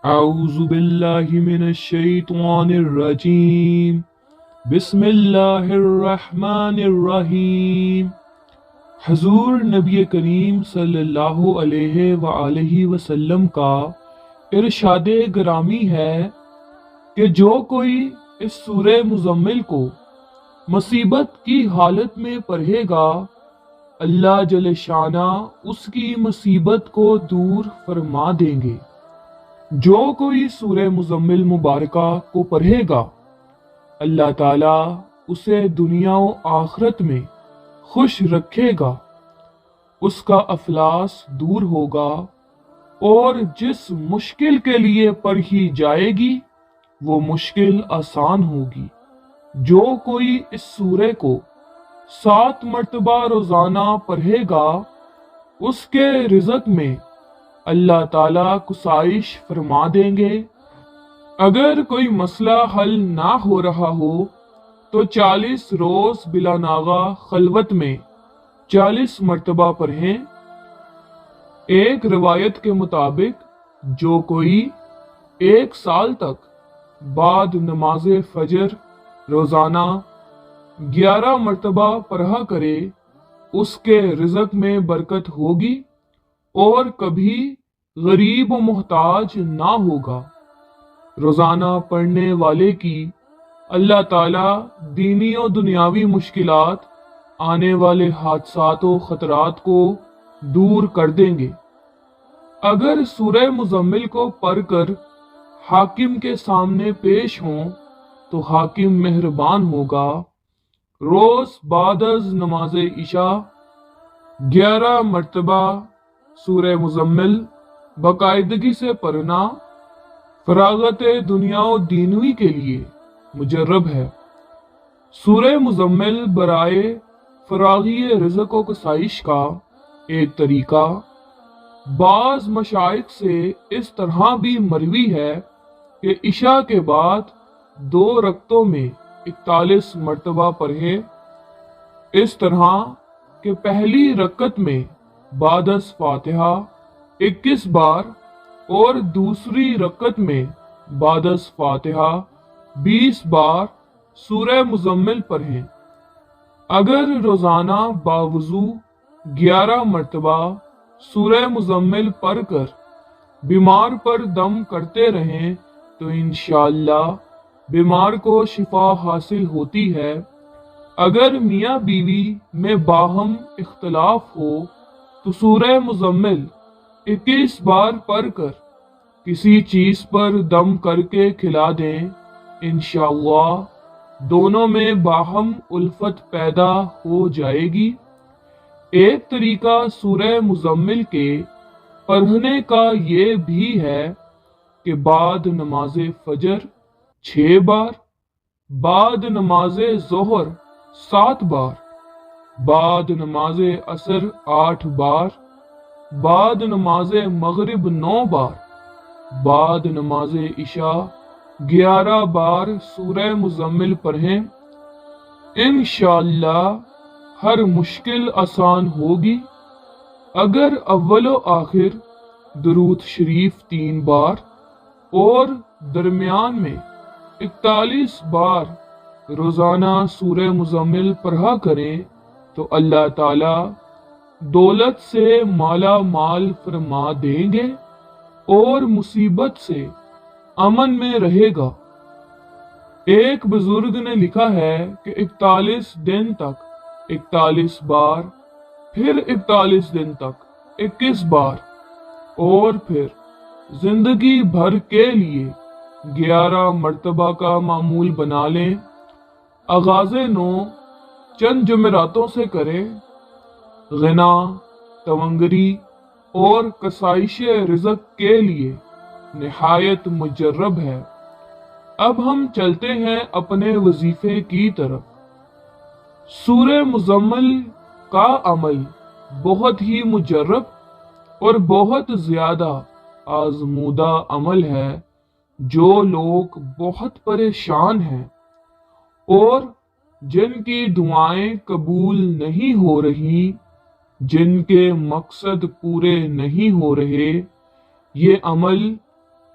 أعوذ بالله من الشيطان الرجيم بسم الله الرحمن الرحیم۔ حضور نبی کریم صلی اللہ علیہ وآلہ وسلم کا ارشاد گرامی ہے کہ جو کوئی اس سورہ مزمل کو مصیبت کی حالت میں پڑھے گا، اللہ جل شانہ اس کی مصیبت کو دور فرما دیں گے۔ جو کوئی سورہ مزمل مبارکہ کو پڑھے گا، اللہ تعالیٰ اسے دنیا و آخرت میں خوش رکھے گا، اس کا افلاس دور ہوگا، اور جس مشکل کے لیے پڑھی جائے گی وہ مشکل آسان ہوگی۔ جو کوئی اس سورہ کو 7 مرتبہ روزانہ پڑھے گا، اس کے رزق میں اللہ تعالیٰ کسائش فرما دیں گے۔ اگر کوئی مسئلہ حل نہ ہو رہا ہو تو 40 روز بلا ناغہ خلوت میں 40 مرتبہ پڑھیں۔ ایک روایت کے مطابق جو کوئی 1 سال تک بعد نماز فجر روزانہ 11 مرتبہ پڑھا کرے، اس کے رزق میں برکت ہوگی اور کبھی غریب و محتاج نہ ہوگا۔ روزانہ پڑھنے والے کی اللہ تعالیٰ دینی و دنیاوی مشکلات، آنے والے حادثات و خطرات کو دور کر دیں گے۔ اگر سورہ مزمل کو پڑھ کر حاکم کے سامنے پیش ہوں تو حاکم مہربان ہوگا۔ روز بعد از نماز عشاء 11 مرتبہ سورہ مزمل باقاعدگی سے پڑھنا فراغت دنیا و دینوی کے لیے مجرب ہے۔ سورہ مزمل برائے فراغی رزق و کسائش کا ایک طریقہ بعض مشائخ سے اس طرح بھی مروی ہے کہ عشاء کے بعد 2 رکعتوں میں 41 مرتبہ پڑھیں، اس طرح کہ پہلی رکعت میں بعد از فاتحہ 21 بار اور دوسری رکعت میں بعد از فاتحہ 20 بار سورہ مزمل پڑھیں۔ اگر روزانہ باوضو 11 مرتبہ سورہ مزمل پڑھ کر بیمار پر دم کرتے رہیں تو انشاءاللہ بیمار کو شفا حاصل ہوتی ہے۔ اگر میاں بیوی میں باہم اختلاف ہو تو سورہ مزمل 21 بار پڑھ کر کسی چیز پر دم کر کے کھلا دیں، انشاءاللہ دونوں میں باہم الفت پیدا ہو جائے گی۔ ایک طریقہ سورہ مزمل کے پڑھنے کا یہ بھی ہے کہ بعد نماز فجر 6 بار، بعد نماز ظہر 7 بار، بعد نماز عصر 8 بار، بعد نماز مغرب 9 بار، بعد نماز عشاء 11 بار سورہ مزمل پڑھیں۔ انشاءاللہ ہر مشکل آسان ہوگی۔ اگر اول و آخر درود شریف 3 بار اور درمیان میں 41 بار روزانہ سورہ مزمل پڑھا کریں تو اللہ تعالی دولت سے مالا مال فرما دیں گے اور مصیبت سے امن میں رہے گا۔ ایک بزرگ نے لکھا ہے کہ 41 دن تک 41 بار، پھر 41 دن تک 21 بار، اور پھر زندگی بھر کے لیے 11 مرتبہ کا معمول بنا لیں۔ آغاز نو چند جمعراتوں سے کریں۔ غنا، تونگری اور کسائش رزق کے لیے نہایت مجرب ہے۔ اب ہم چلتے ہیں اپنے وظیفے کی طرف۔ سورہ مزمل کا عمل بہت ہی مجرب اور بہت زیادہ آزمودہ عمل ہے۔ جو لوگ بہت پریشان ہیں اور جن کی دعائیں قبول نہیں ہو رہی، جن کے مقصد پورے نہیں ہو رہے، یہ عمل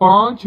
5